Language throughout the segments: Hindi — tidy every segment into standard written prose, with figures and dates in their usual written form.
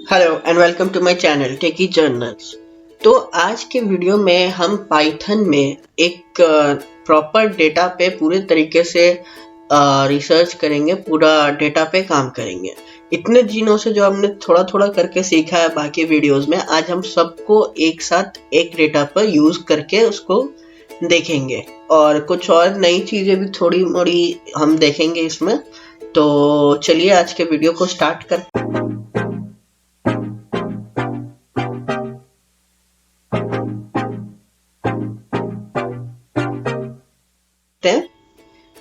Hello and welcome to my channel techy journals. तो आज के वीडियो में हम पाइथन में एक प्रॉपर डेटा पे पूरे तरीके से रिसर्च करेंगे, पूरा डेटा पे काम करेंगे। इतने दिनों से जो हमने थोड़ा थोड़ा करके सीखा है बाकी वीडियोस में, आज हम सबको एक साथ एक डेटा पर यूज करके उसको देखेंगे और कुछ और नई चीजें भी थोड़ी मोड़ी हम देखेंगे इसमें। तो चलिए आज के वीडियो को स्टार्ट करते हैं।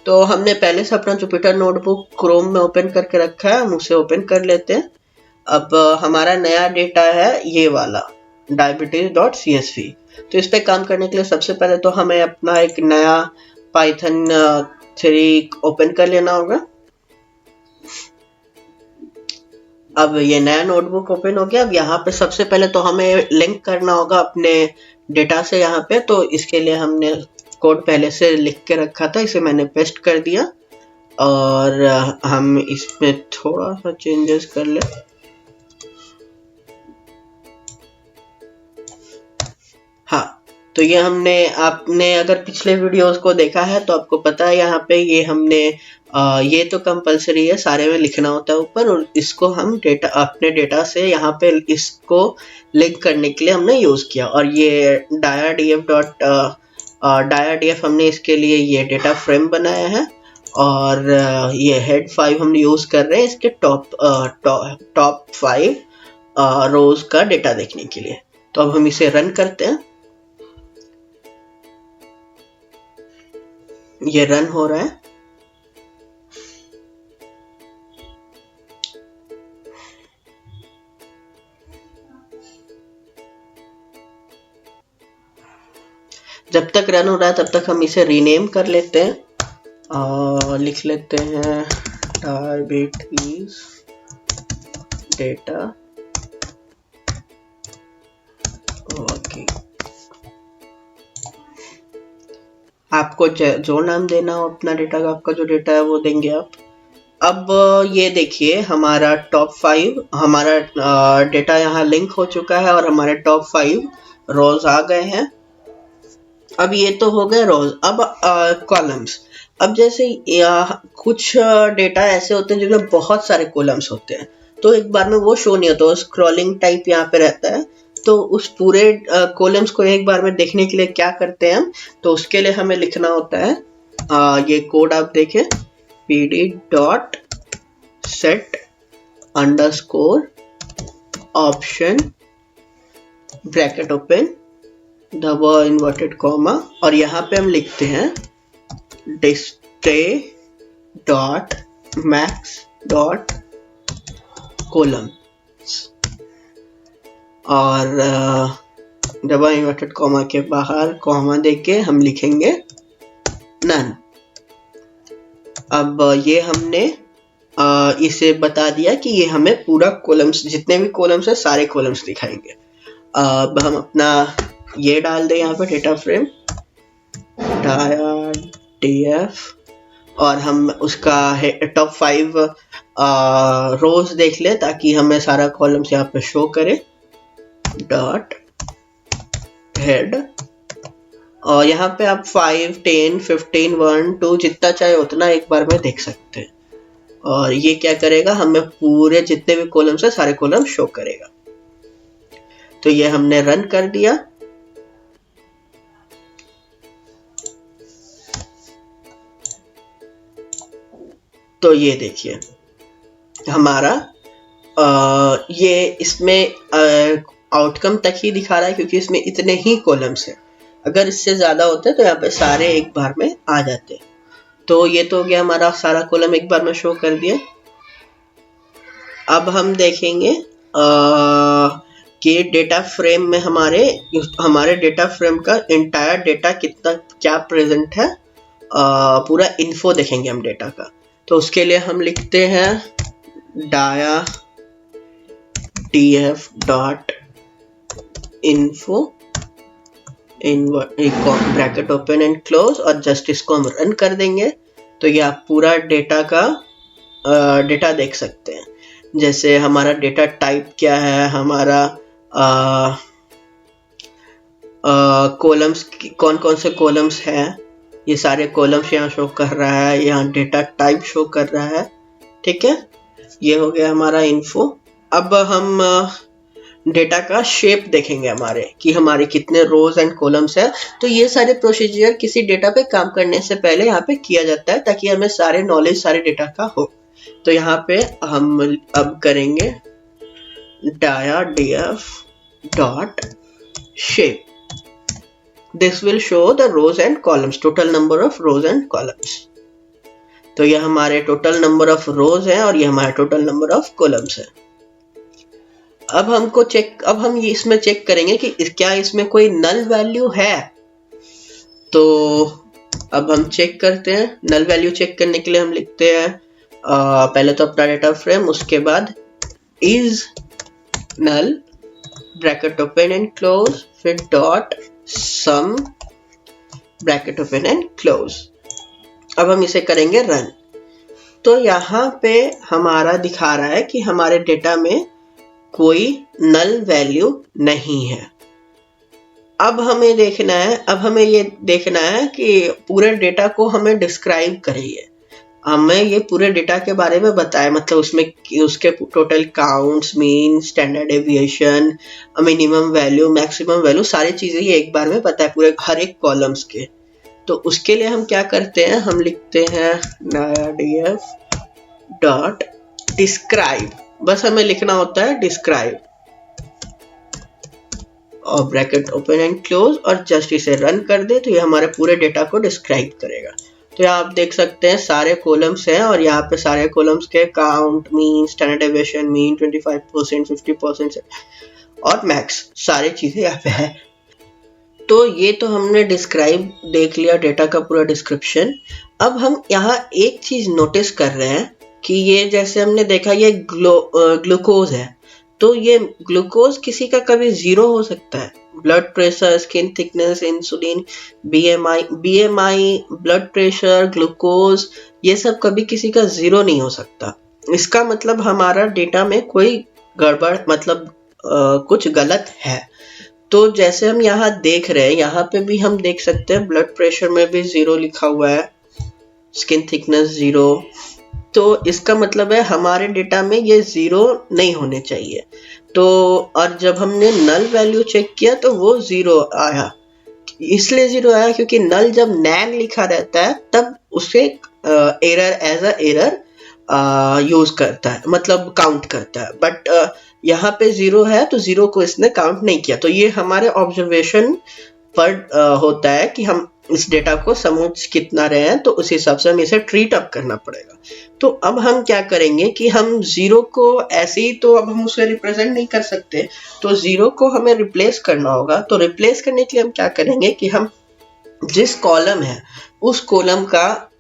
तो हमने पहले से अपना जुपिटर नोटबुक क्रोम में ओपन करके रखा है, हम उसे ओपन कर लेते हैं। अब हमारा नया डेटा है ये वाला diabetes.csv। तो इस पे काम करने के लिए सबसे पहले तो हमें अपना एक नया पाइथन 3 ओपन कर लेना होगा। अब ये नया नोटबुक ओपन हो गया। अब यहाँ पे सबसे पहले तो हमें लिंक करना होगा अपने डेटा से यहाँ पे। तो इसके लिए हमने कोड पहले से लिख के रखा था, इसे मैंने पेस्ट कर दिया और हम इसमें थोड़ा सा चेंजेस कर ले। हाँ, तो ये आपने अगर पिछले वीडियोस को देखा है तो आपको पता है यहाँ पे ये हमने ये तो कंपलसरी है, सारे में लिखना होता है ऊपर, और इसको हम अपने डेटा से यहाँ पे इसको लिंक करने के लिए हमने यूज किया। और ये diadf हमने इसके लिए ये डेटा फ्रेम बनाया है और ये हेड 5 हम यूज कर रहे हैं इसके टॉप 5 रोज का डेटा देखने के लिए। तो अब हम इसे रन करते हैं। ये रन हो रहा है। जब तक रन हो रहा है तब तक हम इसे रीनेम कर लेते हैं और लिख लेते हैं डायबिटीज डेटा। ओके, आपको जो नाम देना हो अपना डेटा का, आपका जो डेटा है वो देंगे आप। अब ये देखिए हमारा टॉप 5 हमारा डेटा यहाँ लिंक हो चुका है और हमारे टॉप 5 रोज आ गए हैं। अब ये तो हो गए रोज। अब कॉलम्स। अब जैसे कुछ डेटा ऐसे होते हैं जिनमें बहुत सारे कॉलम्स होते हैं, तो एक बार में वो शो नहीं होता, स्क्रॉलिंग टाइप यहाँ पे रहता है। तो उस पूरे कॉलम्स को एक बार में देखने के लिए क्या करते हैं हम, तो उसके लिए हमें लिखना होता है ये कोड आप देखें, pd.set underscore option bracket open double inverted comma, और यहाँ पे हम लिखते हैं display dot max dot column और डबल इन्वर्टेड कॉमा के बाहर कॉमा देके हम लिखेंगे नन। अब ये हमने इसे बता दिया कि ये हमें पूरा कॉलम्स, जितने भी कॉलम्स है सारे कॉलम्स दिखाएंगे। अब हम अपना ये डाल दें यहाँ पे डेटा फ्रेम diadf और हम उसका टॉप 5 रोज देख ले ताकि हमें सारा कॉलम्स यहाँ पे शो करे। डॉट हेड, और यहाँ पे आप 5, 10, 15, 1, 2 जितना चाहे उतना एक बार में देख सकते हैं। और ये क्या करेगा, हमें पूरे जितने भी कॉलम्स है सारे कॉलम शो करेगा। तो ये हमने रन कर दिया। तो ये देखिए हमारा ये इसमें आउटकम तक ही दिखा रहा है क्योंकि इसमें इतने ही कॉलम्स हैं। अगर इससे ज्यादा होते तो यहाँ पे सारे एक बार में आ जाते। तो ये तो हो गया हमारा सारा कॉलम एक बार में शो कर दिया। अब हम देखेंगे कि डेटा फ्रेम में हमारे डेटा फ्रेम का इंटायर डेटा कितना क्या प्रेजेंट है, पूरा इन्फो देखेंगे हम डेटा का। तो उसके लिए हम लिखते हैं diadf dot info bracket open and close, और जस्ट इसको हम रन कर देंगे। तो ये आप पूरा डेटा देख सकते हैं। जैसे हमारा डेटा टाइप क्या है, हमारा कॉलम्स कौन कौन से कॉलम्स हैं, ये सारे कॉलम्स यहाँ शो कर रहा है, यहाँ डेटा टाइप शो कर रहा है। ठीक है, ये हो गया हमारा इन्फो। अब हम डेटा का शेप देखेंगे हमारे कि हमारे कितने रोज एंड कॉलम्स है। तो ये सारे प्रोसीजर किसी डेटा पे काम करने से पहले यहाँ पे किया जाता है ताकि हमें सारे नॉलेज सारे डेटा का हो। तो यहाँ पे हम अब करेंगे df dot shape. This will show the rows and columns, total number of rows and columns. तो ये हमारे टोटल नंबर ऑफ रोज है और ये हमारा टोटल नंबर ऑफ कॉलम्स है। अब हम इसमें चेक करेंगे कि क्या इसमें कोई नल वैल्यू है। तो अब हम चेक करते हैं। नल वैल्यू चेक करने के लिए हम लिखते हैं पहले तो अपना डेटा फ्रेम, उसके बाद is null bracket open and close, फिर dot sum bracket open and close. अब हम इसे करेंगे रन। तो यहाँ पे हमारा दिखा रहा है कि हमारे डेटा में कोई नल वैल्यू नहीं है। अब हमें ये देखना है कि पूरे डेटा को हमें डिस्क्राइब करिए, हमें ये पूरे डेटा के बारे में बताए, मतलब उसमें उसके total counts, mean, standard deviation, minimum value, maximum value, सारी चीजें ये एक बार में बताए पूरे हर एक कॉलम्स के। तो उसके लिए हम क्या करते हैं, हम लिखते हैं नया df डॉट डिस्क्राइब। बस हमें लिखना होता है डिस्क्राइब और ब्रैकेट ओपन एंड क्लोज, और जस्ट इसे रन कर दे तो ये हमारे पूरे डेटा को डिस्क्राइब करेगा। तो यहाँ आप देख सकते हैं सारे कॉलम्स हैं और यहाँ पे सारे कॉलम्स के count, mean, standard deviation, mean 25%, 50% और मैक्स, सारी चीजें यहाँ पे है। तो ये तो हमने डिस्क्राइब देख लिया, डेटा का पूरा डिस्क्रिप्शन। अब हम यहाँ एक चीज नोटिस कर रहे हैं कि ये जैसे हमने देखा ये ग्लूकोज है, तो ये ग्लूकोज किसी का कभी 0 हो सकता है। Blood pressure, skin thickness, insulin, BMI, blood pressure, glucose, ये सब कभी किसी का 0 नहीं हो सकता। इसका मतलब हमारा डेटा में कोई गड़बड़, मतलब कुछ गलत है। तो जैसे हम यहाँ देख रहे हैं, यहाँ पे भी हम देख सकते हैं ब्लड प्रेशर में भी 0 लिखा हुआ है, स्किन थिकनेस 0। तो इसका मतलब है हमारे डेटा में ये 0 नहीं होने चाहिए। तो और जब हमने नल वैल्यू चेक किया तो वो 0 आया। इसलिए 0 आया क्योंकि नल जब नैन लिखा रहता है तब उसे error as a error use करता है, मतलब काउंट करता है। बट यहाँ पे 0 है तो 0 को इसने काउंट नहीं किया। तो ये हमारे ऑब्जर्वेशन पर होता है कि हम इस डेटा को समझ कितना रहे हैं, तो उस हिसाब से हमें इसे ट्रीट अप करना पड़ेगा। तो अब हम क्या करेंगे कि हम 0 को ऐसे ही तो अब हम उसे रिप्रेजेंट नहीं कर सकते, तो 0 को हमें रिप्लेस करना होगा। तो रिप्लेस करने के लिए हम क्या करेंगे कि हम जिस कॉलम है उस कॉलम का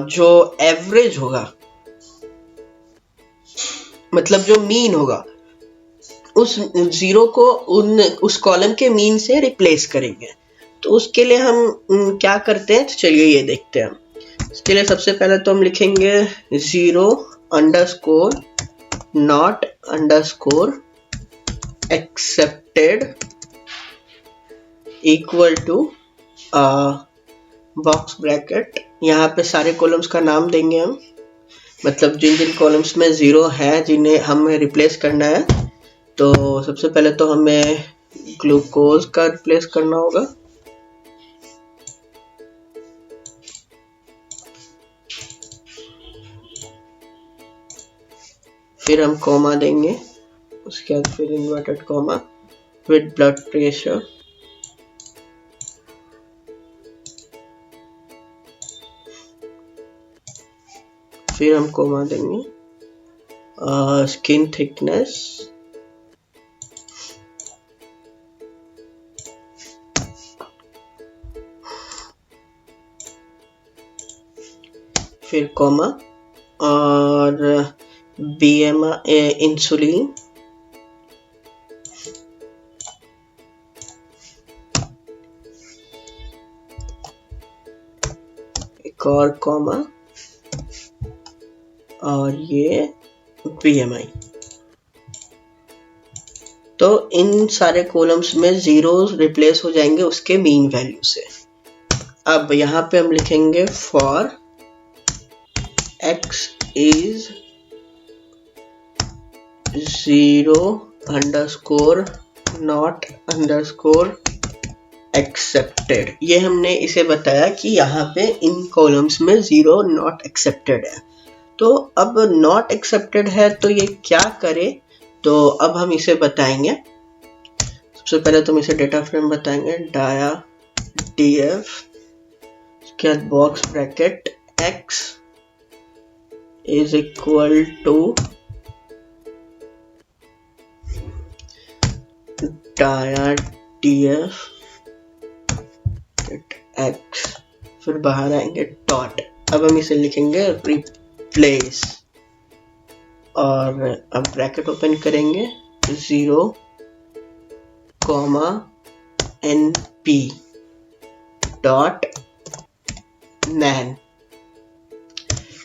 जो एवरेज होगा, मतलब जो मीन होगा, उस 0 को उस कॉलम के मीन से रिप्लेस करेंगे। तो उसके लिए हम क्या करते हैं, तो चलिए ये देखते हैं। इसके लिए सबसे पहले तो हम लिखेंगे 0 underscore not underscore accepted equal to box bracket. यहाँ पे सारे कॉलम्स का नाम देंगे हम, मतलब जिन जिन कॉलम्स में 0 है जिन्हें हमें रिप्लेस करना है। तो सबसे पहले तो हमें ग्लूकोज का रिप्लेस करना होगा। फिर हम कॉमा देंगे, उसके बाद फिर inverted comma with blood pressure, फिर हम कॉमा देंगे स्किन थिकनेस, फिर कॉमा और बीएमआई इंसुलिन, एक और कॉमा और ये BMI। तो इन सारे कॉलम्स में जीरोस रिप्लेस हो जाएंगे उसके मीन वैल्यू से। अब यहाँ पे हम लिखेंगे for x is 0 not accepted. ये हमने इसे बताया कि यहाँ पे इन कॉलम्स में 0 नॉट एक्सेप्टेड है। तो अब नॉट एक्सेप्टेड है तो ये क्या करे, तो अब हम इसे बताएंगे। सबसे पहले तुम इसे डेटा फ्रेम बताएंगे, डाया df, उसके बाद box bracket x is equal to dia df x, फिर बाहर आएंगे डॉट। अब हम इसे लिखेंगे रिप्लेस और अब ब्रैकेट ओपन करेंगे 0, NP डॉट नैन।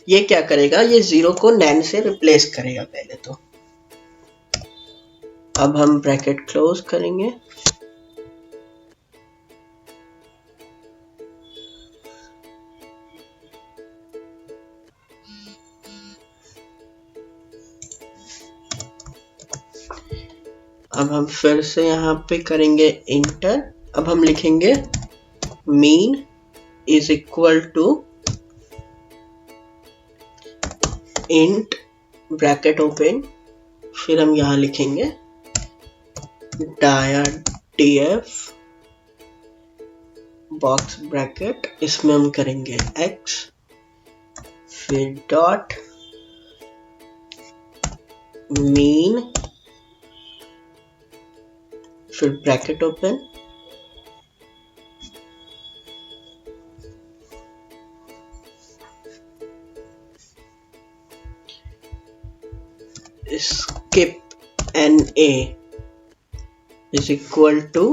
ये क्या करेगा, ये 0 को नैन से रिप्लेस करेगा पहले तो। अब हम ब्रैकेट क्लोज करेंगे, अब हम फिर से यहाँ पे करेंगे इंटर। अब हम लिखेंगे mean is equal to int bracket open, फिर हम यहाँ लिखेंगे डाया df बॉक्स ब्रैकेट, इसमें हम करेंगे x, फिर डॉट मीन, फिर bracket open, skip NA is equal to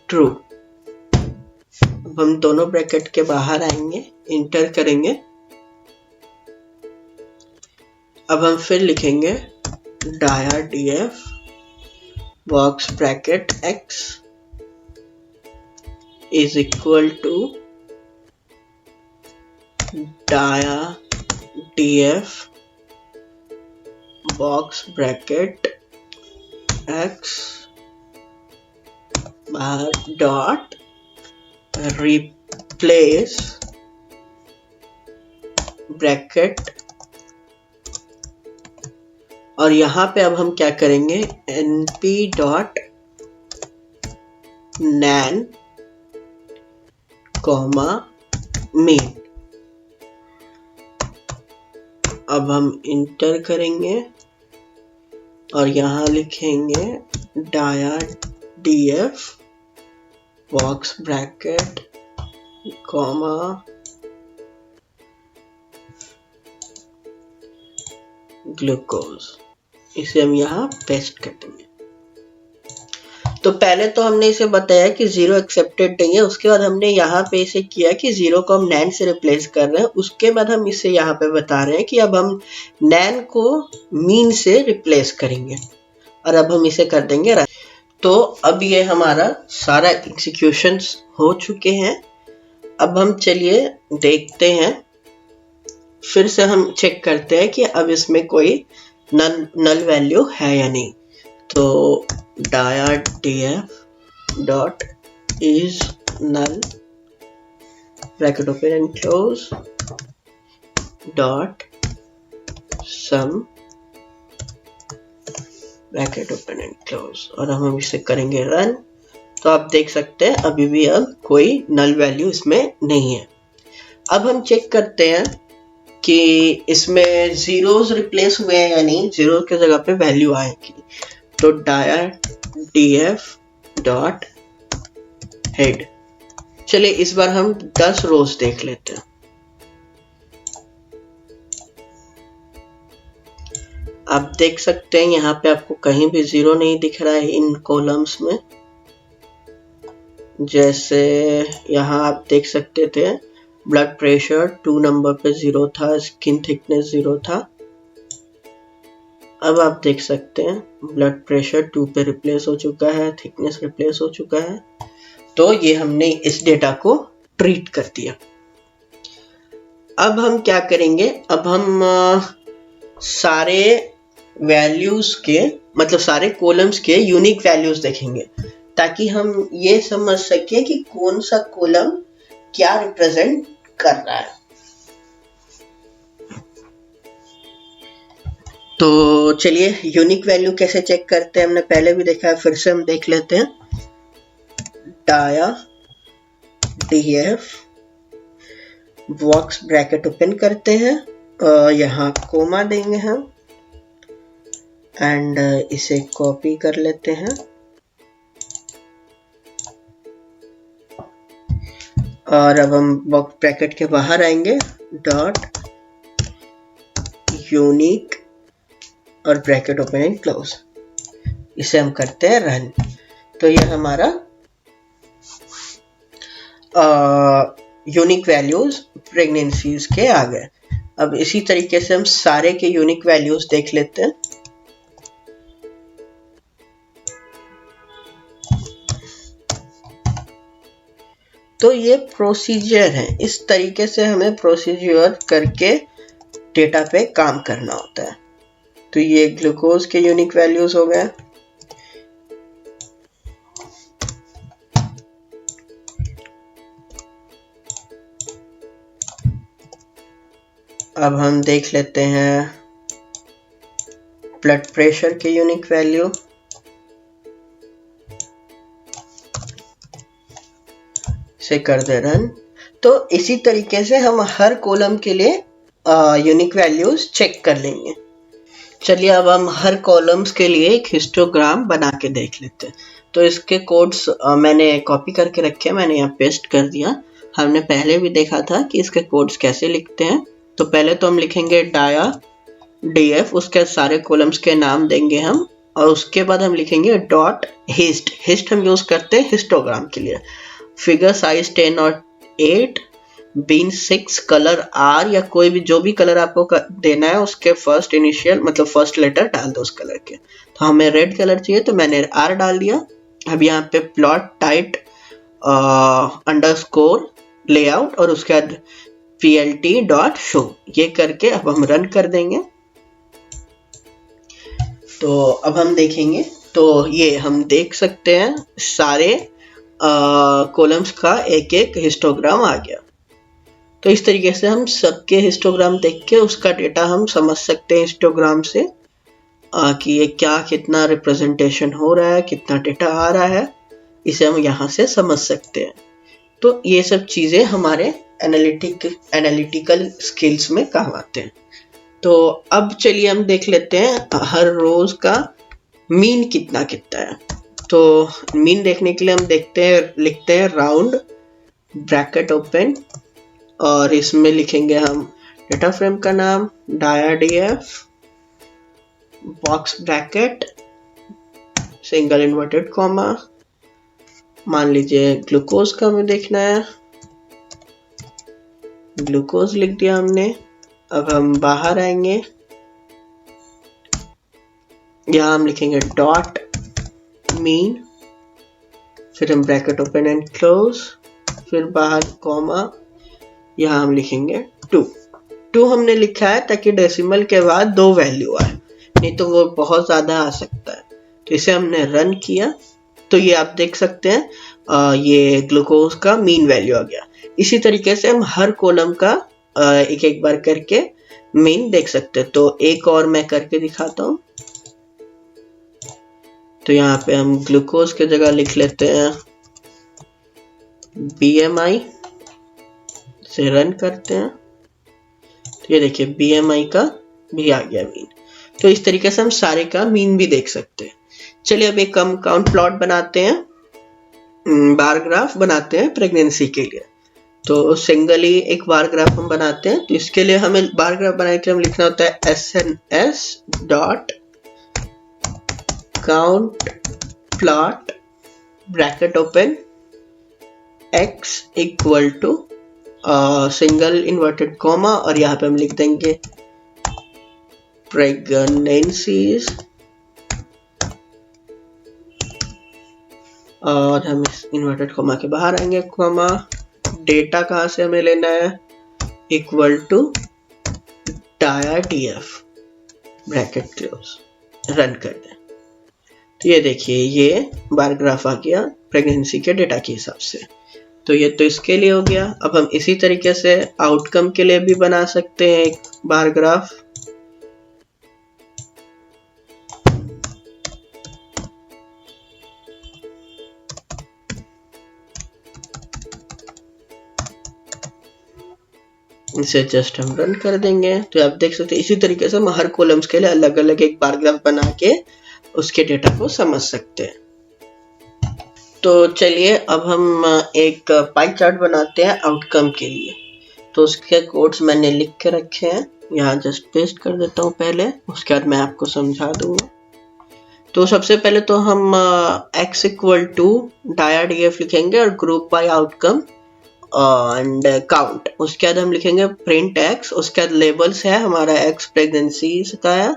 true। अब हम दोनों ब्रैकेट के बाहर आएंगे, इंटर करेंगे। अब हम फिर लिखेंगे dia df box bracket x is equal to dia df box bracket x बाहर डॉट रिप्लेस ब्रैकेट, और यहाँ पे अब हम क्या करेंगे np dot NaN comma mean. अब हम इंटर करेंगे और यहाँ लिखेंगे dia df box bracket comma glucose. इसे हम यहाँ पेस्ट कर देंगे। तो पहले तो हमने इसे बताया कि 0 एक्सेप्टेड नहीं है, उसके बाद हमने यहाँ पे इसे किया कि 0 को हम नैन से रिप्लेस कर रहे हैं। उसके बाद हम इसे यहाँ पे बता रहे हैं कि अब हम नैन को मीन से रिप्लेस करेंगे और अब हम इसे कर देंगे। तो अब ये हमारा सारा एग्जीक्यूशंस हो चुके हैं। अब हम चलिए देखते हैं, फिर से हम चेक करते हैं कि अब इसमें कोई नल वैल्यू है या नहीं। तो dia df dot is null bracket open and close dot sum bracket open and close, और हम इसे करेंगे रन। तो आप देख सकते हैं अभी भी अब कोई नल वैल्यू इसमें नहीं है। अब हम चेक करते हैं कि इसमें जीरोस रिप्लेस हुए हैं या नहीं, जीरो के जगह पे वैल्यू आएगी। तो डाया df डॉट हेड, चलिए इस बार हम 10 रोज देख लेते हैं। आप देख सकते हैं यहाँ पे आपको कहीं भी जीरो नहीं दिख रहा है इन कॉलम्स में। जैसे यहाँ आप देख सकते थे ब्लड प्रेशर 2 नंबर पे 0 था, स्किन थिकनेस 0 था। अब आप देख सकते हैं ब्लड प्रेशर 2 पे रिप्लेस हो चुका है, थिकनेस रिप्लेस हो चुका है। तो ये हमने इस डेटा को ट्रीट कर दिया। अब हम क्या करेंगे, अब हम सारे वैल्यूज के मतलब सारे कॉलम्स के यूनिक वैल्यूज देखेंगे, ताकि हम ये समझ सके कि कौन सा कॉलम क्या रिप्रेजेंट कर रहा है। तो चलिए यूनिक वैल्यू कैसे चेक करते हैं, हमने पहले भी देखा है, फिर से हम देख लेते हैं। Dia DF box bracket open करते हैं, यहाँ कोमा देंगे हम एंड इसे कॉपी कर लेते हैं और अब हम बॉक्स ब्रैकेट के बाहर आएंगे, डॉट यूनिक और ब्रैकेट ओपन एंड क्लोज, इसे हम करते हैं रन। तो ये हमारा यूनिक वैल्यूज प्रेगनेंसीज के आ गए। अब इसी तरीके से हम सारे के यूनिक वैल्यूज देख लेते हैं। तो ये प्रोसीजर है, इस तरीके से हमें प्रोसीजर करके डेटा पे काम करना होता है। तो ये ग्लूकोज के यूनिक वैल्यूज हो गए। अब हम देख लेते हैं ब्लड प्रेशर के यूनिक वैल्यू। से कर दे रन। तो इसी तरीके से हम हर कॉलम के लिए यूनिक वैल्यूज चेक कर लेंगे। चलिए अब हम हर कॉलम्स के लिए एक हिस्टोग्राम बना के देख लेते हैं। तो इसके कोड्स मैंने कॉपी करके रखे हैं, मैंने यहाँ पेस्ट कर दिया। हमने पहले भी देखा था कि इसके कोड्स कैसे लिखते हैं। तो पहले तो हम लिखेंगे डाया डीएफ, उसके सारे कॉलम्स के नाम देंगे हम, और उसके बाद हम लिखेंगे डॉट हिस्ट। हिस्ट हम यूज करते हैं हिस्टोग्राम के लिए। फिगर साइज 10 और 8, बीन 6, कलर आर या कोई भी जो भी कलर आपको देना है उसके फर्स्ट इनिशियल मतलब फर्स्ट लेटर डाल दो उस कलर के। तो हमें रेड कलर चाहिए तो मैंने आर डाल दिया। अब यहाँ पे प्लॉट टाइट अंडरस्कोर लेआउट और उसके बाद plt.show, ये करके अब हम रन कर देंगे। तो अब हम देखेंगे, तो ये हम देख सकते हैं सारे कॉलम्स का एक एक हिस्टोग्राम आ गया। तो इस तरीके से हम सबके हिस्टोग्राम देख के उसका डेटा हम समझ सकते हैं हिस्टोग्राम से कि ये क्या कितना रिप्रेजेंटेशन हो रहा है, कितना डेटा आ रहा है, इसे हम यहाँ से समझ सकते हैं। तो ये सब चीज़ें हमारे एनालिटिकल स्किल्स में काम आते हैं। तो अब चलिए हम देख लेते हैं हर रोज का मीन कितना कितना है। तो मीन देखने के लिए हम लिखते हैं राउंड ब्रैकेट ओपन और इसमें लिखेंगे हम डेटा फ्रेम का नाम dia DF box bracket single inverted comma, मान लीजिए ग्लूकोज का हमें देखना है, ग्लूकोज लिख दिया हमने। अब हम बाहर आएंगे, यहाँ हम लिखेंगे डॉट मीन, फिर हम ब्रैकेट ओपन एंड क्लोज, फिर बाहर कॉमा, यहाँ हम लिखेंगे 2 हमने लिखा है ताकि डेसिमल के बाद 2 वैल्यू आए, नहीं तो वो बहुत ज्यादा आ सकता है। तो इसे हमने रन किया तो ये आप देख सकते हैं ये ग्लूकोज का मीन वैल्यू आ गया। इसी तरीके से हम हर कॉलम का एक एक बार करके मीन देख सकते हैं। तो एक और मैं करके दिखाता हूँ। तो यहाँ पे हम ग्लूकोज के जगह लिख लेते हैं BMI, से रन करते हैं तो ये देखिए BMI का भी आ गया मीन। तो इस तरीके से हम सारे का मीन भी देख सकते हैं। चलिए अब एक हम काउंट प्लॉट बनाते हैं, बार ग्राफ बनाते हैं प्रेगनेंसी के लिए। तो सिंगली एक बार ग्राफ हम बनाते हैं। तो इसके लिए हमें बार ग्राफ बनाने के लिए हम लिखना होता है SNS dot count plot bracket open x equal to single inverted comma और यहाँ पे हम लिख देंगे प्रेगनेंसीज और हम इस इन्वर्टेड कॉमा के बाहर आएंगे, कॉमा डेटा कहाँ से हमें लेना है, equal to dia/df bracket close, run कर दें। तो ये देखिए ये बार ग्राफ आ गया प्रेगनेंसी के डेटा के हिसाब से। तो ये तो इसके लिए हो गया। अब हम इसी तरीके से आउटकम के लिए भी बना सकते हैं एक बार ग्राफ। इसे जस्ट हम रन कर देंगे तो आप देख सकते हैं इसी तरीके से हम हर कॉलम्स के लिए अलग अलग एक बार ग्राफ बना के उसके डेटा को समझ सकते हैं। तो चलिए अब हम एक पाई चार्ट बनाते हैं आउटकम के लिए। तो उसके कोड्स मैंने लिख के रखे हैं, यहाँ जस्ट पेस्ट कर देता हूँ पहले, उसके बाद मैं आपको समझा दूंगा। तो सबसे पहले तो हम x इक्वल टू dia/df लिखेंगे और group by outcome and count. उसके बाद हम लिखेंगे प्रिंट x, उसके बाद लेबल्स है हमारा x प्रेगनेंसी का है,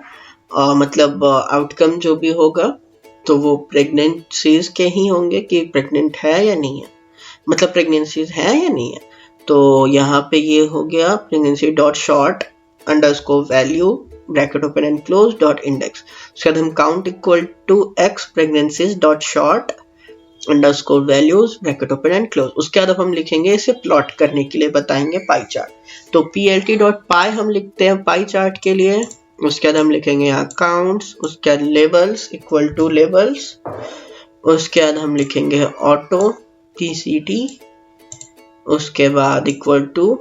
मतलब आउटकम जो भी होगा तो वो प्रेगनेंसीज के ही होंगे कि प्रेग्नेंट है या नहीं है, मतलब प्रेगनेंसीज है या नहीं है। तो यहाँ पे ये हो गया pregnancy dot sort underscore value bracket open and close dot index. उसके बाद हम count equal to x pregnancies dot sort underscore values bracket open and close. उसके बाद अब हम लिखेंगे इसे प्लॉट करने के लिए बताएंगे पाई चार्ट। तो plt.py हम लिखते हैं पाई चार्ट के लिए। उसके बाद हम लिखेंगे यहाँ काउंट्स, उसके बाद लेबल्स इक्वल टू लेबल्स, उसके बाद हम लिखेंगे ऑटो tct, उसके बाद इक्वल टू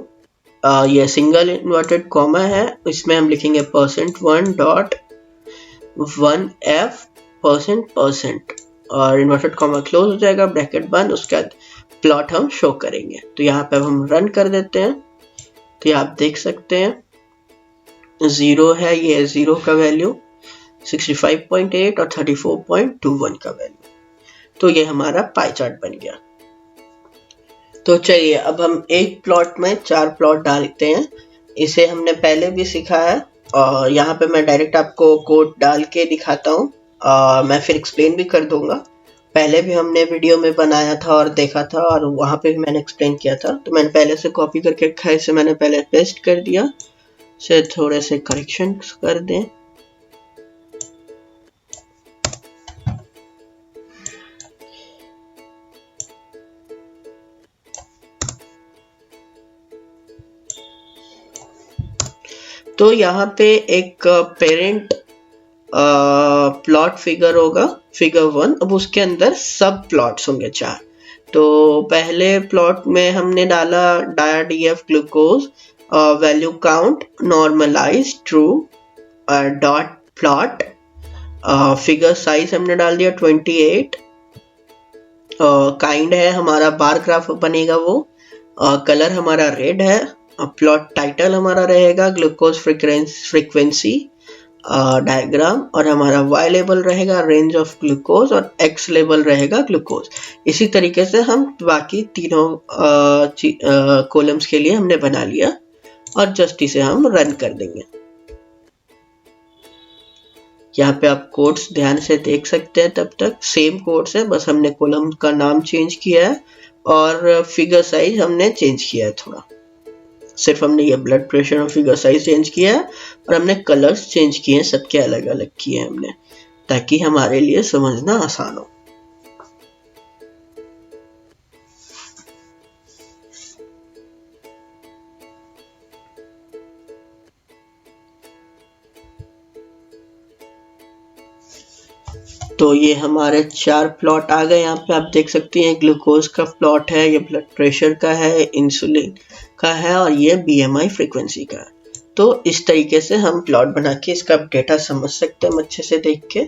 ये सिंगल इन्वर्टेड कॉमा है, इसमें हम लिखेंगे %1.1f% और इन्वर्टेड कॉमा क्लोज हो जाएगा, ब्रैकेट बंद। उसके बाद प्लॉट हम शो करेंगे। तो यहाँ पे हम रन कर देते हैं तो ये आप देख सकते हैं 0 है, ये 0 का वैल्यू, 65.8 और 34.21 का वैल्यू। तो ये हमारा पाई चार्ट बन गया। तो चलिए अब हम एक प्लॉट में 4 प्लॉट डालते हैं। इसे हमने पहले भी सीखा है और यहाँ पे मैं डायरेक्ट आपको कोड डाल के दिखाता हूँ, मैं फिर एक्सप्लेन भी कर दूंगा। पहले भी हमने वीडियो में बनाया था और देखा था और वहाँ पे भी मैंने एक्सप्लेन किया था। तो मैंने पहले से कॉपी करके रखा है, इसे मैंने पहले पेस्ट कर दिया, इसे थोड़े से करेक्शन कर दें। तो यहाँ पे एक पेरेंट प्लॉट फिगर होगा, फिगर 1। अब उसके अंदर सब प्लॉट्स होंगे 4। तो पहले प्लॉट में हमने डाला dia/df glucose value count normalize true dot plot, figure size हमने डाल दिया 28, काइंड है हमारा बार ग्राफ बनेगा वो, कलर हमारा रेड है, प्लॉट टाइटल हमारा रहेगा ग्लूकोज फ्रीक्वेंसी डायग्राम और हमारा y लेबल रहेगा रेंज ऑफ ग्लूकोज और x लेबल रहेगा ग्लूकोज। इसी तरीके से हम बाकी तीनों कॉलम्स के लिए हमने बना लिया और जस्ट इसे हम रन कर देंगे। यहाँ पे आप कोड्स ध्यान से देख सकते हैं, तब तक सेम कोड्स है, बस हमने कॉलम का नाम चेंज किया है और फिगर साइज हमने चेंज किया है थोड़ा। सिर्फ हमने ये ब्लड प्रेशर और फिगर साइज चेंज किया है और हमने कलर्स चेंज किए हैं, सबके अलग अलग किए हैं हमने, ताकि हमारे लिए समझना आसान हो। तो ये हमारे 4 प्लॉट आ गए। यहाँ पे आप देख सकते हैं ग्लूकोज का प्लॉट है, ये ब्लड प्रेशर का है, इंसुलिन का है और ये BMI फ्रीक्वेंसी का है। तो इस तरीके से हम प्लॉट बना के इसका डेटा समझ सकते हैं अच्छे से देख के।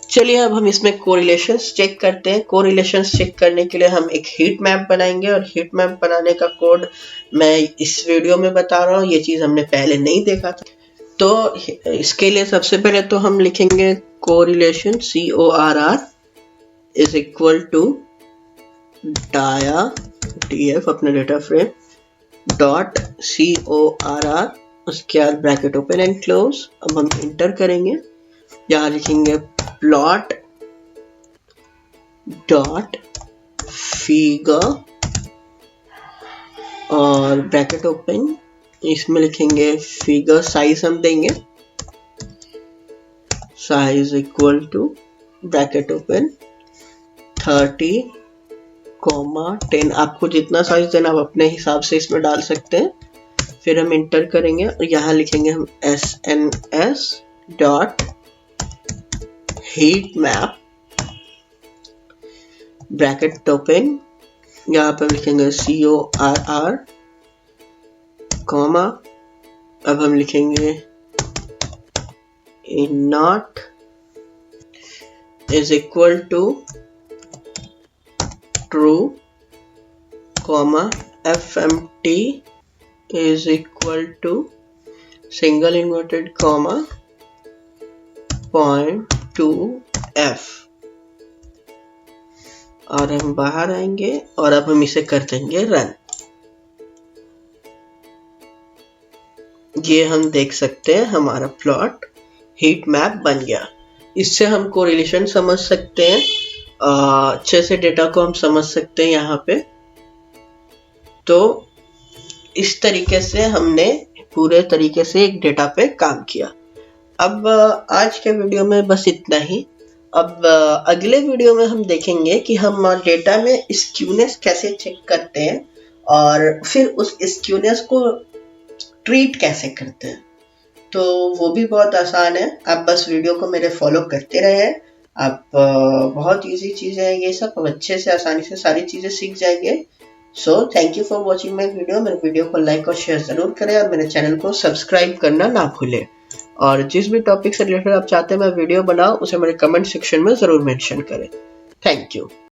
चलिए अब हम इसमें कोरिलेशंस चेक करते हैं। कोरिलेशंस चेक करने के लिए हम एक हीट मैप बनाएंगे और हीट मैप बनाने का कोड मैं इस वीडियो में बता रहा हूँ, ये चीज़ हमने पहले नहीं देखा था। तो इसके लिए सबसे पहले तो हम लिखेंगे correlation CORR is equal to dia/df अपना डेटा फ्रेम डॉट CORR, उसके बाद ब्रैकेट ओपन एंड क्लोज। अब हम इंटर करेंगे, यहाँ लिखेंगे प्लॉट डॉट फिगर और ब्रैकेट ओपन, इसमें लिखेंगे फिगर साइज हम देंगे, size equal to bracket open 30,10। आपको जितना साइज देना आप अपने हिसाब से इसमें डाल सकते हैं। फिर हम इंटर करेंगे और यहाँ लिखेंगे हम SNS dot heat map bracket open, यहाँ पर लिखेंगे CORR कॉमा, अब हम लिखेंगे not is equal to true comma FMT is equal to single inverted comma 0.2F, और हम बाहर आएंगे और अब हम इसे कर देंगे रन। ये हम देख सकते हैं हमारा प्लॉट हीट मैप बन गया। इससे हम कोरिलेशन समझ सकते हैं, अच्छे से डेटा को हम समझ सकते हैं यहाँ पे। तो इस तरीके से हमने पूरे तरीके से एक डेटा पे काम किया। अब आज के वीडियो में बस इतना ही। अब अगले वीडियो में हम देखेंगे कि हम डेटा में स्क्यूनेस कैसे चेक करते हैं और फिर उस स्क्यूनेस को ट्रीट कैसे करते हैं। तो वो भी बहुत आसान है, आप बस वीडियो को मेरे फॉलो करते रहे। आप बहुत इजी चीज़ें हैं ये सब, आप अच्छे से आसानी से सारी चीज़ें सीख जाएंगे। So thank you for watching my video. मेरे वीडियो को लाइक और शेयर ज़रूर करें और मेरे चैनल को सब्सक्राइब करना ना भूलें। और जिस भी टॉपिक से रिलेटेड आप चाहते हैं मैं वीडियो बनाऊं उसे मेरे कमेंट सेक्शन में ज़रूर मेंशन करें। Thank you.